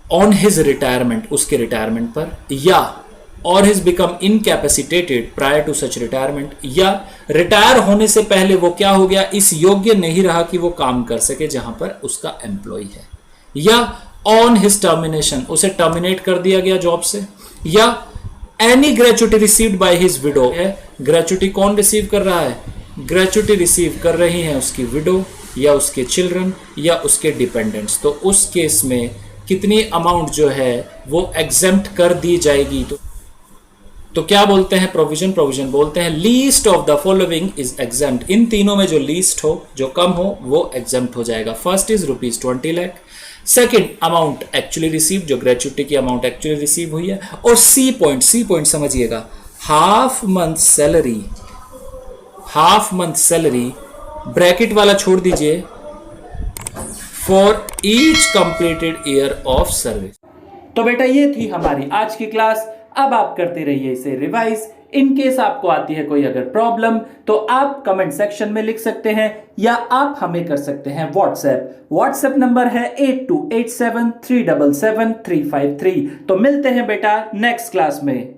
ऑन हिज रिटायरमेंट, उसके रिटायरमेंट पर, या और his become incapacitated prior to such retirement, या रिटायर होने से पहले वो क्या हो गया, इस योग्य नहीं रहा कि वो काम कर सके जहां पर उसका एम्प्लॉय है, या ऑन हिज टर्मिनेशन, उसे टर्मिनेट कर दिया गया जॉब से, या any gratuity received by his window है। ग्रेचुटी कौन रिसीव कर रहा है, ग्रेचुटी रिसीव कर रही है उसकी विडो या उसके चिल्ड्रन या उसके डिपेंडेंट्स। तो उस केस में कितनी अमाउंट जो है वो एग्जेम्प्ट कर दी जाएगी। तो क्या बोलते हैं प्रोविजन, प्रोविजन बोलते हैं least of the following is exempt, इन तीनों में जो लीस्ट हो, जो कम हो, वो एग्जेम्प्ट हो जाएगा। First is ₹20 lakh, second amount actually receive, जो ग्रेचुटी की अमाउंट एक्चुअली रिसीव हुई है, और सी पॉइंट समझिएगा, half month salary, half month salary bracket वाला छोड़ दीजिए, for each completed year of service. तो बेटा ये थी हमारी आज की क्लास। अब आप करते रहिए इसे रिवाइज। इन केस आपको आती है कोई अगर प्रॉब्लम तो आप कमेंट सेक्शन में लिख सकते हैं या आप हमें कर सकते हैं व्हाट्सएप नंबर है 8287377353। तो मिलते हैं बेटा नेक्स्ट क्लास में।